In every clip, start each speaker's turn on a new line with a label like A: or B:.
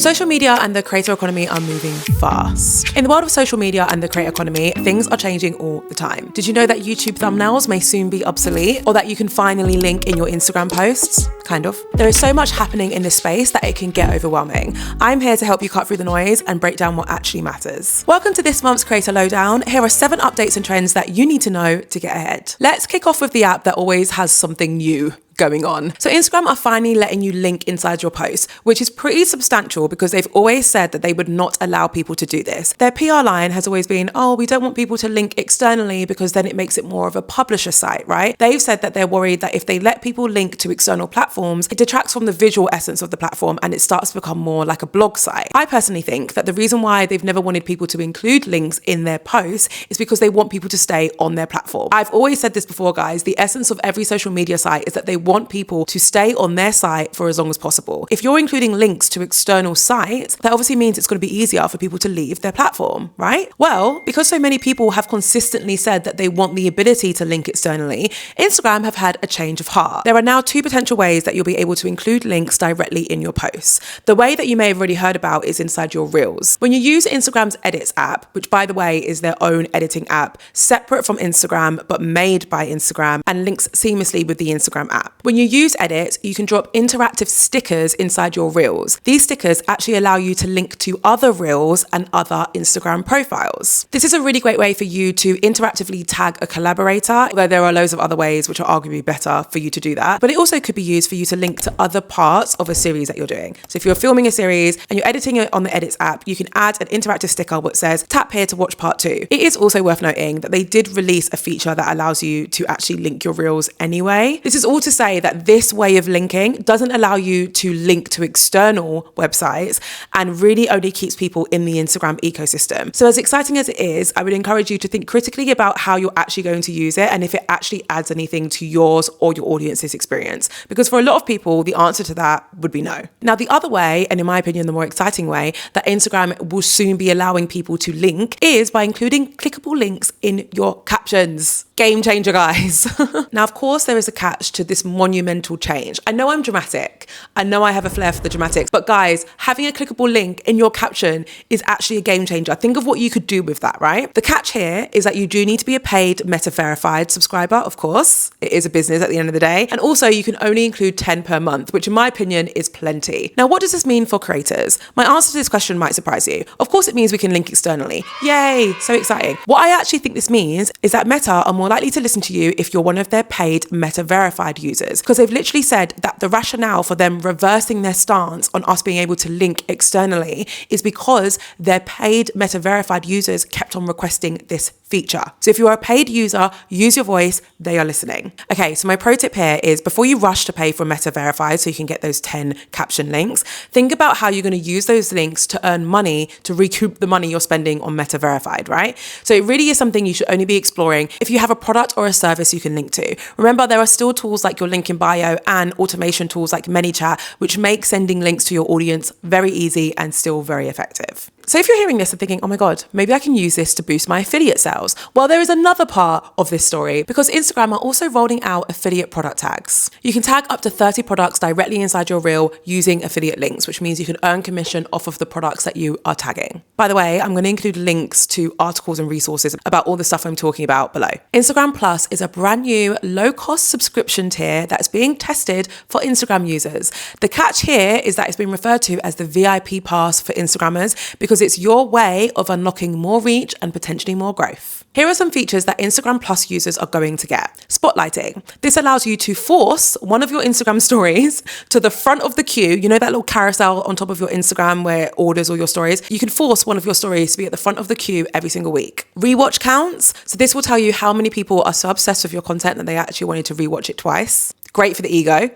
A: Social media and the creator economy are moving fast. In the world of social media and the creator economy, things are changing all the time. Did you know that YouTube thumbnails may soon be obsolete, or that you can finally link in your Instagram posts? Kind of. There is so much happening in this space that it can get overwhelming. I'm here to help you cut through the noise and break down what actually matters. Welcome to this month's Creator Lowdown. Here are 7 updates and trends that you need to know to get ahead. Let's kick off with the app that always has something new going on. So Instagram are finally letting you link inside your posts, which is pretty substantial because they've always said that they would not allow people to do this. Their PR line has always been, oh, we don't want people to link externally because then it makes it more of a publisher site, right? They've said that they're worried that if they let people link to external platforms, it detracts from the visual essence of the platform and it starts to become more like a blog site. I personally think that the reason why they've never wanted people to include links in their posts is because they want people to stay on their platform. I've always said this before, guys, the essence of every social media site is that they want people to stay on their site for as long as possible. If you're including links to external sites, that obviously means it's going to be easier for people to leave their platform, right? Well, because so many people have consistently said that they want the ability to link externally, Instagram have had a change of heart. There are now 2 potential ways that you'll be able to include links directly in your posts. The way that you may have already heard about is inside your Reels. When you use Instagram's Edits app, which by the way is their own editing app, separate from Instagram but made by Instagram and links seamlessly with the Instagram app. When you use Edit, you can drop interactive stickers inside your Reels. These stickers actually allow you to link to other Reels and other Instagram profiles. This is a really great way for you to interactively tag a collaborator, although there are loads of other ways which are arguably better for you to do that. But it also could be used for you to link to other parts of a series that you're doing. So if you're filming a series and you're editing it on the Edits app, you can add an interactive sticker that says, tap here to watch part 2. It is also worth noting that they did release a feature that allows you to actually link your Reels anyway. This is all to say that this way of linking doesn't allow you to link to external websites and really only keeps people in the Instagram ecosystem. So as exciting as it is, I would encourage you to think critically about how you're actually going to use it and if it actually adds anything to yours or your audience's experience. Because for a lot of people, the answer to that would be no. Now, the other way, and in my opinion, the more exciting way that Instagram will soon be allowing people to link is by including clickable links in your captions. Game changer, guys. Now, of course, there is a catch to this monumental change. I know I'm dramatic. I know I have a flair for the dramatics, but guys, having a clickable link in your caption is actually a game changer. Think of what you could do with that, right? The catch here is that you do need to be a paid Meta verified subscriber, of course. It is a business at the end of the day. And also you can only include 10 per month, which in my opinion is plenty. Now, what does this mean for creators? My answer to this question might surprise you. Of course, it means we can link externally. Yay, so exciting. What I actually think this means is that Meta are more likely to listen to you if you're one of their paid Meta verified users, because they've literally said that the rationale for them reversing their stance on us being able to link externally is because their paid Meta verified users kept on requesting this feature. So if you are a paid user, use your voice, they are listening. Okay, so my pro tip here is before you rush to pay for Meta verified so you can get those 10 caption links, think about how you're going to use those links to earn money to recoup the money you're spending on Meta verified, right? So it really is something you should only be exploring if you have a product or a service you can link to. Remember, there are still tools like your link in bio and automation tools like ManyChat, which make sending links to your audience very easy and still very effective. So if you're hearing this and thinking, oh my God, maybe I can use this to boost my affiliate sales. Well, there is another part of this story because Instagram are also rolling out affiliate product tags. You can tag up to 30 products directly inside your reel using affiliate links, which means you can earn commission off of the products that you are tagging. By the way, I'm going to include links to articles and resources about all the stuff I'm talking about below. Instagram Plus is a brand new low-cost subscription tier that's being tested for Instagram users. The catch here is that it's been referred to as the VIP pass for Instagrammers because it's your way of unlocking more reach and potentially more growth. Here are some features that Instagram Plus users are going to get. Spotlighting. This allows you to force one of your Instagram stories to the front of the queue. You know that little carousel on top of your Instagram where it orders all your stories? You can force one of your stories to be at the front of the queue every single week. Rewatch counts. So this will tell you how many people are so obsessed with your content that they actually wanted to rewatch it twice. Great for the ego.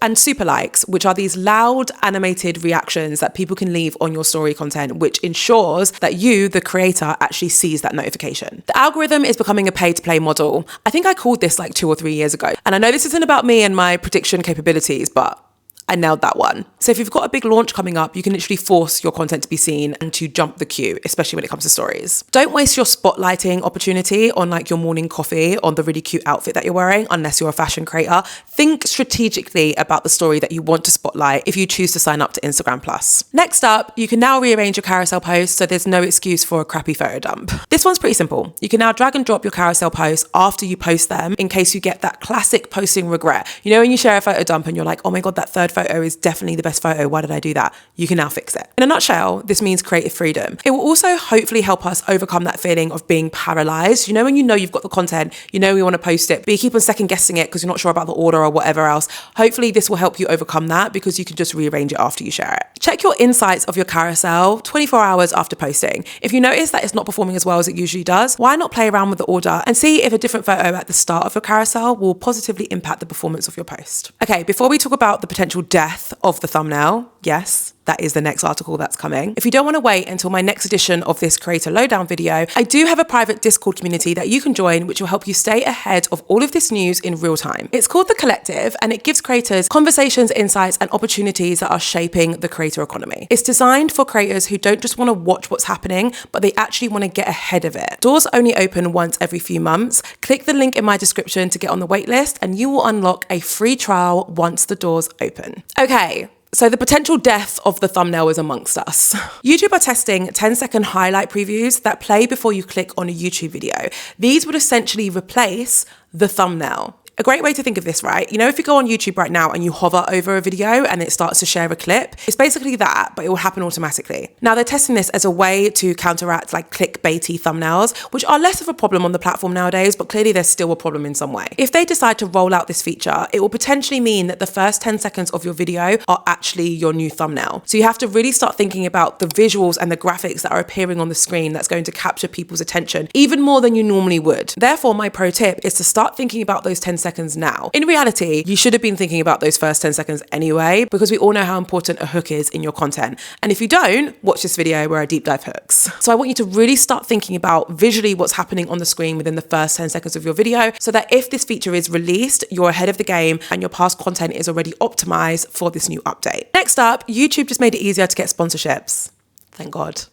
A: And super likes, which are these loud animated reactions that people can leave on your story content, which ensures that you, the creator, actually sees that notification. The algorithm is becoming a pay-to-play model. I think I called this like 2 or 3 years ago. And I know this isn't about me and my prediction capabilities, but I nailed that one. So if you've got a big launch coming up, you can literally force your content to be seen and to jump the queue, especially when it comes to stories. Don't waste your spotlighting opportunity on like your morning coffee on the really cute outfit that you're wearing, unless you're a fashion creator. Think strategically about the story that you want to spotlight if you choose to sign up to Instagram Plus. Next up, you can now rearrange your carousel posts so there's no excuse for a crappy photo dump. This one's pretty simple. You can now drag and drop your carousel posts after you post them in case you get that classic posting regret. You know when you share a photo dump and you're like, oh my God, that third photo is definitely the best photo. Why did I do that? You can now fix it. In a nutshell, this means creative freedom. It will also hopefully help us overcome that feeling of being paralyzed. You know when you know you've got the content, you know you want to post it, but you keep on second guessing it because you're not sure about the order or whatever else. Hopefully this will help you overcome that because you can just rearrange it after you share it. Check your insights of your carousel 24 hours after posting. If you notice that it's not performing as well as it usually does, why not play around with the order and see if a different photo at the start of your carousel will positively impact the performance of your post. Okay, before we talk about the potential death of the thumbnail, yes, that is the next article that's coming. If you don't want to wait until my next edition of this Creator Lowdown video, I do have a private Discord community that you can join, which will help you stay ahead of all of this news in real time. It's called The Collective, and it gives creators conversations, insights, and opportunities that are shaping the creator economy. It's designed for creators who don't just want to watch what's happening, but they actually want to get ahead of it. Doors only open once every few months. Click the link in my description to get on the waitlist, and you will unlock a free trial once the doors open. Okay. So the potential death of the thumbnail is amongst us. YouTube are testing 10-second highlight previews that play before you click on a YouTube video. These would essentially replace the thumbnail. A great way to think of this, right? You know, if you go on YouTube right now and you hover over a video and it starts to share a clip, it's basically that, but it will happen automatically. Now they're testing this as a way to counteract like clickbaity thumbnails, which are less of a problem on the platform nowadays, but clearly there's still a problem in some way. If they decide to roll out this feature, it will potentially mean that the first 10 seconds of your video are actually your new thumbnail. So you have to really start thinking about the visuals and the graphics that are appearing on the screen that's going to capture people's attention even more than you normally would. Therefore, my pro tip is to start thinking about those 10 seconds now. In reality, you should have been thinking about those first 10 seconds anyway, because we all know how important a hook is in your content. And if you don't, watch this video where I deep dive hooks. So I want you to really start thinking about visually what's happening on the screen within the first 10 seconds of your video, so that if this feature is released, you're ahead of the game and your past content is already optimized for this new update. Next up, YouTube just made it easier to get sponsorships. Thank God.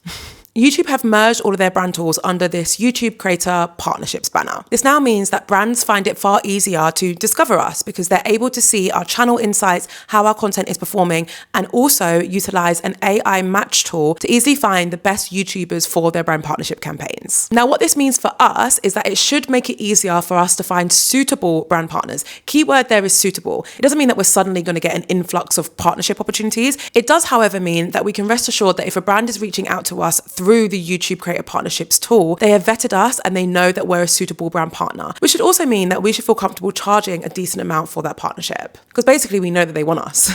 A: YouTube have merged all of their brand tools under this YouTube Creator Partnerships banner. This now means that brands find it far easier to discover us because they're able to see our channel insights, how our content is performing, and also utilize an AI match tool to easily find the best YouTubers for their brand partnership campaigns. Now, what this means for us is that it should make it easier for us to find suitable brand partners. Keyword there is suitable. It doesn't mean that we're suddenly going to get an influx of partnership opportunities. It does, however, mean that we can rest assured that if a brand is reaching out to us through the YouTube Creator Partnerships tool, they have vetted us and they know that we're a suitable brand partner, which should also mean that we should feel comfortable charging a decent amount for that partnership, because basically we know that they want us.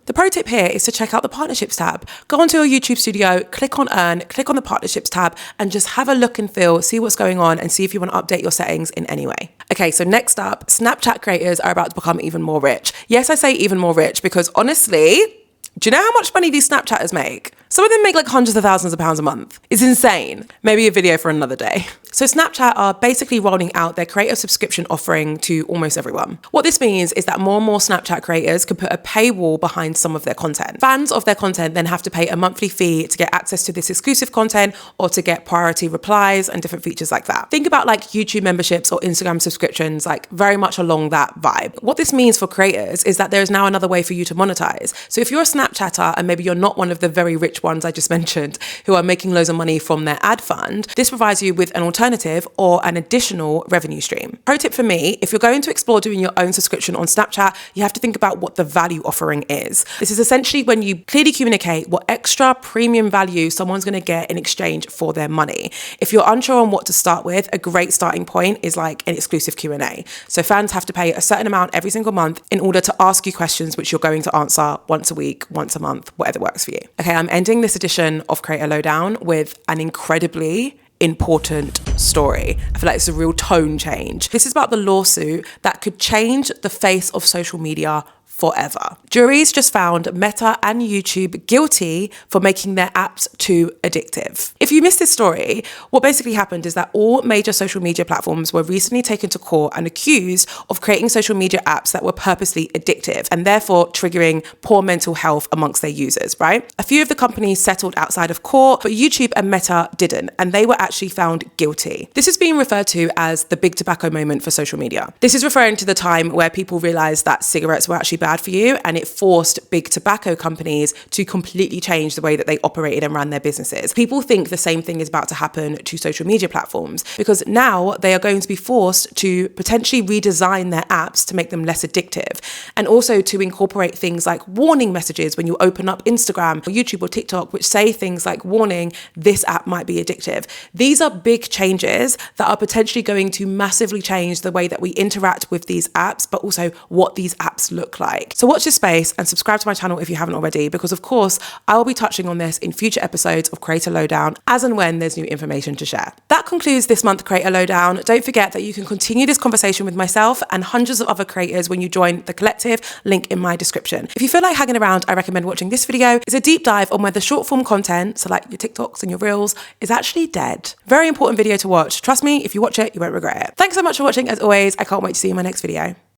A: The pro tip here is to check out the Partnerships tab. Go onto your YouTube studio, click on Earn, click on the Partnerships tab, and just have a look and feel, see what's going on, and see if you want to update your settings in any way. Okay, so next up, Snapchat creators are about to become even more rich. Yes, I say even more rich because honestly, do you know how much money these Snapchatters make? Some of them make like hundreds of thousands of pounds a month. It's insane. Maybe a video for another day. So Snapchat are basically rolling out their creator subscription offering to almost everyone. What this means is that more and more Snapchat creators can put a paywall behind some of their content. Fans of their content then have to pay a monthly fee to get access to this exclusive content or to get priority replies and different features like that. Think about like YouTube memberships or Instagram subscriptions, like very much along that vibe. What this means for creators is that there is now another way for you to monetize. So if you're a Snapchatter and maybe you're not one of the very rich ones I just mentioned who are making loads of money from their ad fund, this provides you with an alternative or an additional revenue stream. Pro tip for me, if you're going to explore doing your own subscription on Snapchat, you have to think about what the value offering is. This is essentially when you clearly communicate what extra premium value someone's going to get in exchange for their money. If you're unsure on what to start with, a great starting point is like an exclusive Q&A. So fans have to pay a certain amount every single month in order to ask you questions which you're going to answer once a week, once a month, whatever works for you. Okay, I'm ending this edition of Creator Lowdown with an incredibly important story. I feel like it's a real tone change. This is about the lawsuit that could change the face of social media forever. Juries just found Meta and YouTube guilty for making their apps too addictive. If you missed this story, what basically happened is that all major social media platforms were recently taken to court and accused of creating social media apps that were purposely addictive and therefore triggering poor mental health amongst their users, right? A few of the companies settled outside of court, but YouTube and Meta didn't, and they were actually found guilty. This is being referred to as the big tobacco moment for social media. This is referring to the time where people realized that cigarettes were actually bad for you, and it forced big tobacco companies to completely change the way that they operated and ran their businesses. People think the same thing is about to happen to social media platforms because now they are going to be forced to potentially redesign their apps to make them less addictive, and also to incorporate things like warning messages when you open up Instagram or YouTube or TikTok, which say things like, warning, this app might be addictive. These are big changes that are potentially going to massively change the way that we interact with these apps, but also what these apps look like. So watch this space and subscribe to my channel if you haven't already, because of course, I will be touching on this in future episodes of Creator Lowdown as and when there's new information to share. That concludes this month Creator Lowdown. Don't forget that you can continue this conversation with myself and hundreds of other creators when you join the collective, link in my description. If you feel like hanging around, I recommend watching this video. It's a deep dive on whether short form content, so like your TikToks and your Reels, is actually dead. Very important video to watch. Trust me, if you watch it, you won't regret it. Thanks so much for watching as always. I can't wait to see you in my next video.